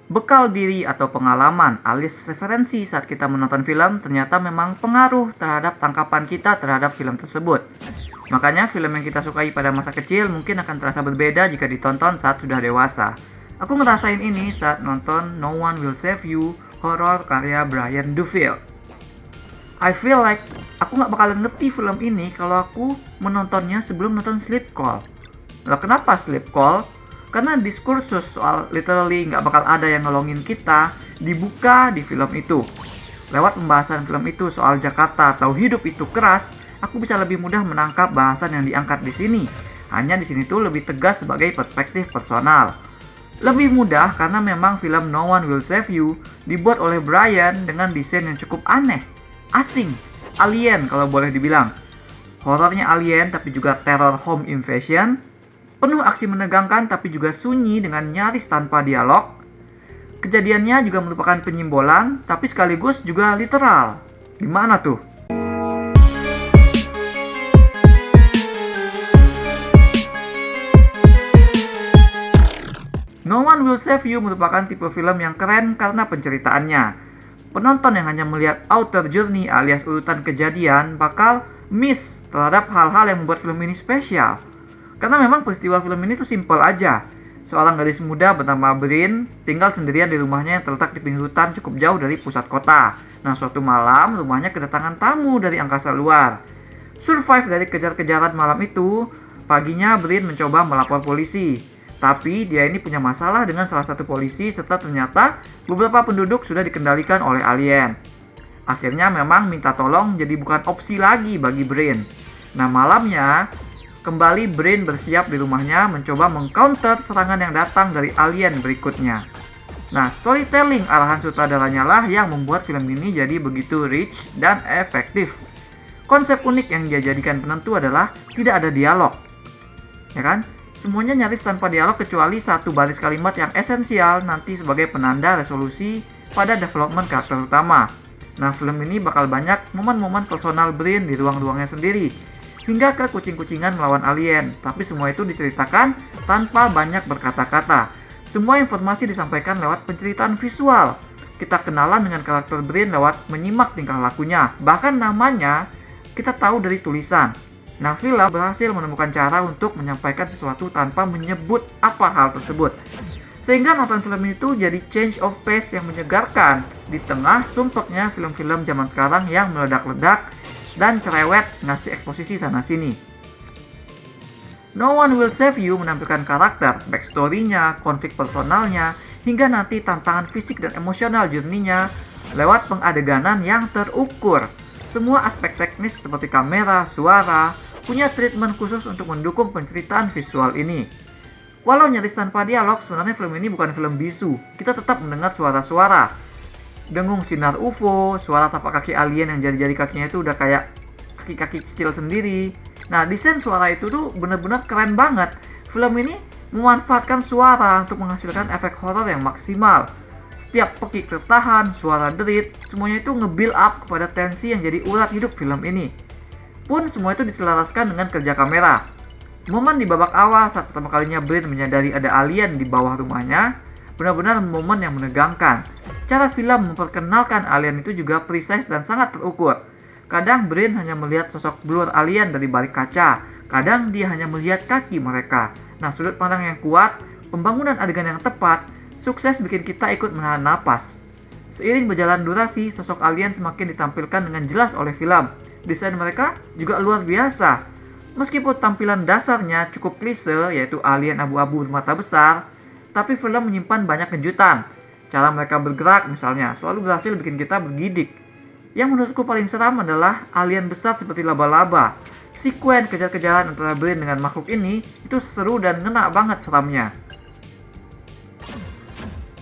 Bekal diri atau pengalaman alias referensi saat kita menonton film ternyata memang pengaruh terhadap tangkapan kita terhadap film tersebut. Makanya film yang kita sukai pada masa kecil mungkin akan terasa berbeda jika ditonton saat sudah dewasa. Aku ngerasain ini saat nonton No One Will Save You, horor karya Brian Duvall. I feel like aku gak bakalan ngerti film ini kalau aku menontonnya sebelum nonton Sleep Call. Lah kenapa Sleep Call? Karena diskursus soal literally nggak bakal ada yang nolongin kita dibuka di film itu. Lewat pembahasan film itu soal Jakarta atau hidup itu keras, aku bisa lebih mudah menangkap bahasan yang diangkat di sini. Hanya di sini tuh lebih tegas sebagai perspektif personal. Lebih mudah karena memang film No One Will Save You dibuat oleh Brian dengan desain yang cukup aneh, asing, alien kalau boleh dibilang. Horornya alien tapi juga terror home invasion. Penuh aksi menegangkan tapi juga sunyi dengan nyaris tanpa dialog. Kejadiannya juga merupakan penyimbolan tapi sekaligus juga literal. Gimana tuh? No One Will Save You merupakan tipe film yang keren karena penceritaannya. Penonton yang hanya melihat outer journey alias urutan kejadian bakal miss terhadap hal-hal yang membuat film ini spesial. Karena memang peristiwa film ini tuh simpel aja. Seorang gadis muda bernama Brin tinggal sendirian di rumahnya yang terletak di pinggir hutan cukup jauh dari pusat kota. Nah, suatu malam rumahnya kedatangan tamu dari angkasa luar. Survive dari kejar-kejaran malam itu, paginya Brin mencoba melapor polisi. Tapi dia ini punya masalah dengan salah satu polisi serta ternyata beberapa penduduk sudah dikendalikan oleh alien. Akhirnya memang minta tolong jadi bukan opsi lagi bagi Brin. Nah, malamnya kembali Brin bersiap di rumahnya mencoba mengcounter serangan yang datang dari alien berikutnya. Nah, storytelling arahan sutradaranya lah yang membuat film ini jadi begitu rich dan efektif. Konsep unik yang dia jadikan penentu adalah tidak ada dialog. Ya kan? Semuanya nyaris tanpa dialog kecuali satu baris kalimat yang esensial nanti sebagai penanda resolusi pada development karakter utama. Nah, film ini bakal banyak momen-momen personal Brin di ruang-ruangnya sendiri. Hingga ke kucing-kucingan melawan alien, tapi semua itu diceritakan tanpa banyak berkata-kata. Semua informasi disampaikan lewat penceritaan visual. Kita kenalan dengan karakter Brin lewat menyimak tingkah lakunya, bahkan namanya kita tahu dari tulisan. Nah, film berhasil menemukan cara untuk menyampaikan sesuatu tanpa menyebut apa hal tersebut. Sehingga nonton film itu jadi change of pace yang menyegarkan di tengah sumpeknya film-film zaman sekarang yang meledak-ledak dan cerewet ngasih eksposisi sana-sini. No One Will Save You menampilkan karakter, backstory-nya, konflik personalnya, hingga nanti tantangan fisik dan emosional journey-nya lewat pengadeganan yang terukur. Semua aspek teknis seperti kamera, suara, punya treatment khusus untuk mendukung penceritaan visual ini. Walau nyaris tanpa dialog, sebenarnya film ini bukan film bisu. Kita tetap mendengar suara-suara. Dengung sinar UFO, suara tapak kaki alien yang jari-jari kakinya itu udah kayak kaki-kaki kecil sendiri. Nah, desain suara itu tuh bener-bener keren banget. Film ini memanfaatkan suara untuk menghasilkan efek horor yang maksimal. Setiap pekik tertahan, suara derit, semuanya itu nge-build up kepada tensi yang jadi urat hidup film ini. Pun semua itu diselaraskan dengan kerja kamera. Momen di babak awal saat pertama kalinya Brin menyadari ada alien di bawah rumahnya, benar-benar momen yang menegangkan. Cara film memperkenalkan alien itu juga precise dan sangat terukur. Kadang Brin hanya melihat sosok blur alien dari balik kaca, kadang dia hanya melihat kaki mereka. Nah, sudut pandang yang kuat, pembangunan adegan yang tepat, sukses bikin kita ikut menahan napas. Seiring berjalan durasi, sosok alien semakin ditampilkan dengan jelas oleh film. Desain mereka juga luar biasa. Meskipun tampilan dasarnya cukup klise, yaitu alien abu-abu bermata besar, tapi film menyimpan banyak kejutan. Cara mereka bergerak misalnya selalu berhasil bikin kita bergidik. Yang menurutku paling seram adalah alien besar seperti laba-laba. Sekuen kejar-kejaran antara Brin dengan makhluk ini itu seru dan ngena banget seramnya.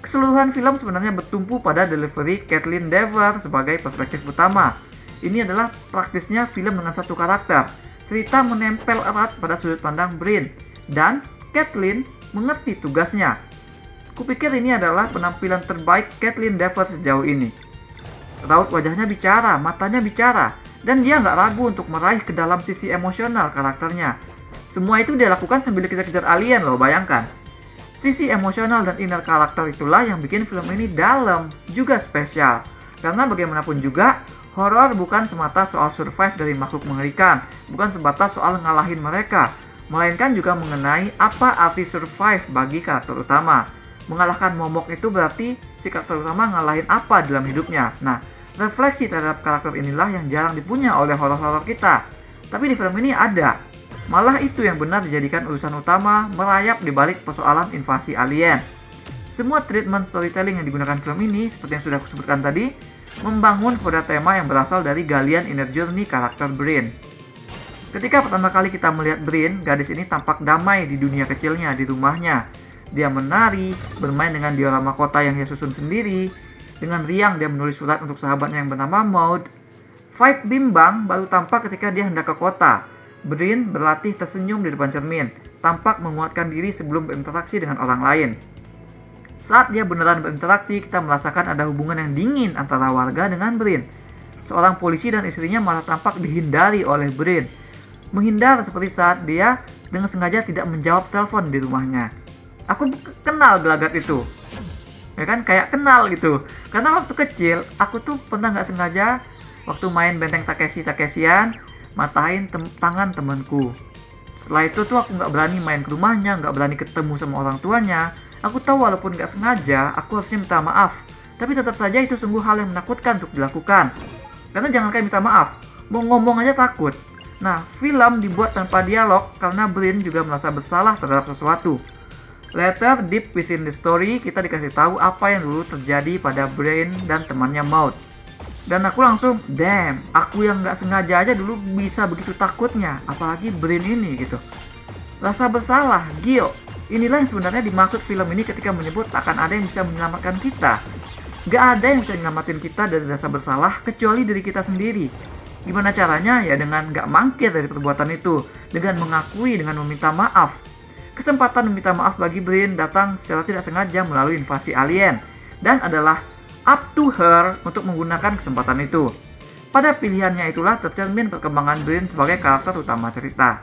Keseluruhan film sebenarnya bertumpu pada delivery Kaitlyn Dever sebagai perspektif utama. Ini adalah praktisnya film dengan satu karakter. Cerita menempel erat pada sudut pandang Brin dan Kaitlyn mengerti tugasnya. Kupikir ini adalah penampilan terbaik Kaitlyn Dever sejauh ini. Raut wajahnya bicara, matanya bicara, dan dia nggak ragu untuk meraih ke dalam sisi emosional karakternya. Semua itu dia lakukan sambil dikejar-kejar alien loh, bayangkan. Sisi emosional dan inner karakter itulah yang bikin film ini dalam, juga spesial. Karena bagaimanapun juga, horor bukan semata soal survive dari makhluk mengerikan, bukan sebatas soal ngalahin mereka, melainkan juga mengenai apa arti survive bagi karakter utama. Mengalahkan momok itu berarti si karakter utama ngalahin apa dalam hidupnya. Nah, refleksi terhadap karakter inilah yang jarang dipunya oleh horor-horor kita. Tapi di film ini ada. Malah itu yang benar dijadikan urusan utama merayap di balik persoalan invasi alien. Semua treatment storytelling yang digunakan film ini, seperti yang sudah aku sebutkan tadi, membangun pada tema yang berasal dari galian inner journey karakter Brin. Ketika pertama kali kita melihat Brin, gadis ini tampak damai di dunia kecilnya, di rumahnya. Dia menari, bermain dengan diorama kota yang dia susun sendiri. Dengan riang dia menulis surat untuk sahabatnya yang bernama Maud. Vibe bimbang baru tampak ketika dia hendak ke kota. Brin berlatih tersenyum di depan cermin, tampak menguatkan diri sebelum berinteraksi dengan orang lain. Saat dia beneran berinteraksi, kita merasakan ada hubungan yang dingin antara warga dengan Brin. Seorang polisi dan istrinya malah tampak dihindari oleh Brin. Menghindar seperti saat dia dengan sengaja tidak menjawab telepon di rumahnya. Aku kenal gelagat itu. Ya kan, kayak kenal gitu. Karena waktu kecil, aku tuh pernah nggak sengaja waktu main benteng Takeshi-Takeshian, matahin tangan temanku. Setelah itu tuh aku nggak berani main ke rumahnya, nggak berani ketemu sama orang tuanya. Aku tahu walaupun nggak sengaja, aku harusnya minta maaf. Tapi tetap saja itu sungguh hal yang menakutkan untuk dilakukan. Karena jangan kayak minta maaf, mau ngomong aja takut. Nah, film dibuat tanpa dialog karena Brin juga merasa bersalah terhadap sesuatu. Later, deep within the story, kita dikasih tahu apa yang dulu terjadi pada Brin dan temannya Maud. Dan aku langsung, damn, aku yang nggak sengaja aja dulu bisa begitu takutnya, apalagi Brin ini gitu. Rasa bersalah, Gio. Inilah yang sebenarnya dimaksud film ini ketika menyebut akan ada yang bisa menyelamatkan kita. Gak ada yang bisa menyelamatin kita dari rasa bersalah kecuali diri kita sendiri. Gimana caranya? Ya dengan gak mangkir dari perbuatan itu, dengan mengakui, dengan meminta maaf. Kesempatan meminta maaf bagi Brin datang secara tidak sengaja melalui invasi alien, dan adalah up to her untuk menggunakan kesempatan itu. Pada pilihannya itulah tercermin perkembangan Brin sebagai karakter utama cerita.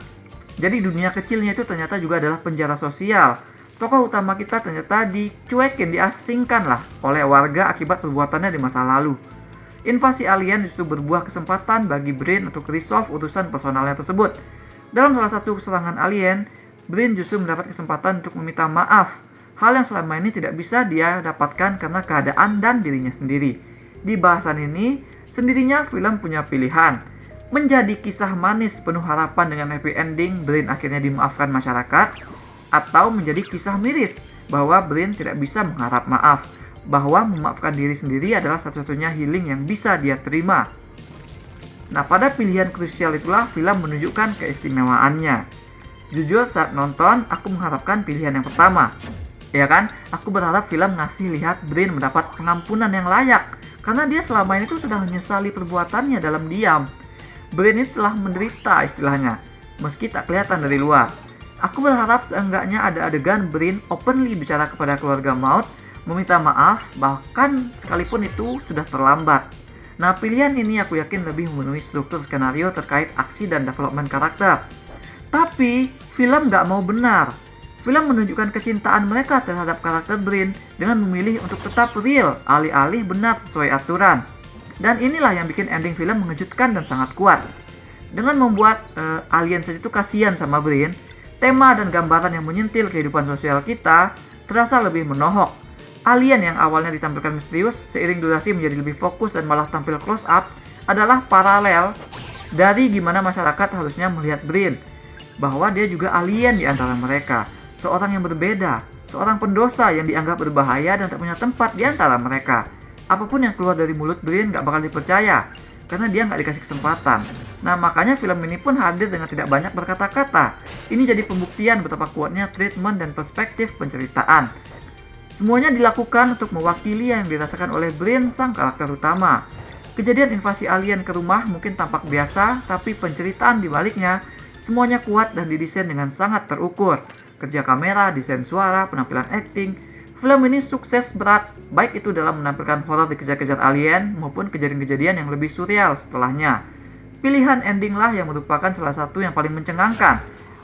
Jadi dunia kecilnya itu ternyata juga adalah penjara sosial. Tokoh utama kita ternyata dicuekin, diasingkan lah oleh warga akibat perbuatannya di masa lalu. Invasi alien justru berbuah kesempatan bagi Brin untuk resolve urusan personalnya tersebut. Dalam salah satu serangan alien, Brin justru mendapat kesempatan untuk meminta maaf. Hal yang selama ini tidak bisa dia dapatkan karena keadaan dan dirinya sendiri. Di bahasan ini, sendirinya film punya pilihan. Menjadi kisah manis penuh harapan dengan happy ending, Brin akhirnya dimaafkan masyarakat, atau menjadi kisah miris bahwa Brin tidak bisa mengharap maaf, bahwa memaafkan diri sendiri adalah satu-satunya healing yang bisa dia terima. Nah, pada pilihan krusial itulah film menunjukkan keistimewaannya. Jujur saat nonton, aku mengharapkan pilihan yang pertama. Ya kan, aku berharap film ngasih lihat Brin mendapat pengampunan yang layak, karena dia selama ini tuh sudah menyesali perbuatannya dalam diam. Brin ini telah menderita istilahnya, meski tak kelihatan dari luar. Aku berharap seenggaknya ada adegan Brin openly bicara kepada keluarga Maud, meminta maaf, bahkan sekalipun itu sudah terlambat. Nah, pilihan ini aku yakin lebih memenuhi struktur skenario terkait aksi dan development karakter. Tapi, film gak mau benar. Film menunjukkan kecintaan mereka terhadap karakter Brin dengan memilih untuk tetap real, alih-alih benar sesuai aturan. Dan inilah yang bikin ending film mengejutkan dan sangat kuat. Dengan membuat alien saja itu kasihan sama Brin, tema dan gambaran yang menyentil kehidupan sosial kita terasa lebih menohok. Alien yang awalnya ditampilkan misterius, seiring durasi menjadi lebih fokus dan malah tampil close up, adalah paralel dari gimana masyarakat harusnya melihat Brin. Bahwa dia juga alien di antara mereka. Seorang yang berbeda, seorang pendosa yang dianggap berbahaya dan tak punya tempat di antara mereka. Apapun yang keluar dari mulut Brin gak bakal dipercaya, karena dia gak dikasih kesempatan. Nah, makanya film ini pun hadir dengan tidak banyak berkata-kata. Ini jadi pembuktian betapa kuatnya treatment dan perspektif penceritaan. Semuanya dilakukan untuk mewakili yang dirasakan oleh Brin, sang karakter utama. Kejadian invasi alien ke rumah mungkin tampak biasa, tapi penceritaan di baliknya semuanya kuat dan didesain dengan sangat terukur. Kerja kamera, desain suara, penampilan acting, film ini sukses berat, baik itu dalam menampilkan horor dikejar-kejar alien maupun kejadian-kejadian yang lebih surreal setelahnya. Pilihan ending lah yang merupakan salah satu yang paling mencengangkan.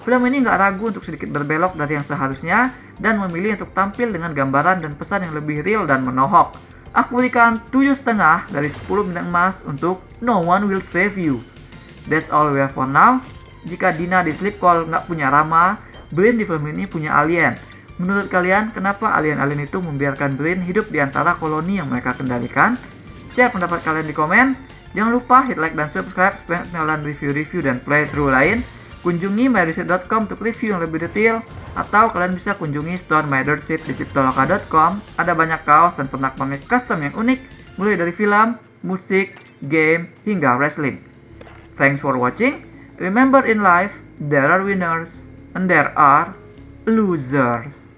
Film ini nggak ragu untuk sedikit berbelok dari yang seharusnya dan memilih untuk tampil dengan gambaran dan pesan yang lebih real dan menohok. Aku berikan 7,5 dari 10 bintang emas untuk No One Will Save You. That's all we have for now. Jika Dina di Sleep Call nggak punya Rama, Brin di film ini punya alien. Menurut kalian, kenapa alien-alien itu membiarkan Brin hidup di antara koloni yang mereka kendalikan? Share pendapat kalian di komen. Jangan lupa hit like dan subscribe supaya kenalan review-review dan playthrough lain. Kunjungi mydirtseat.com untuk review yang lebih detail, atau kalian bisa kunjungi store mydirtseat di ciptoloka.com. Ada banyak kaos dan pernak-pernik custom yang unik, mulai dari film, musik, game, hingga wrestling. Thanks for watching. Remember, in life, there are winners and there are losers.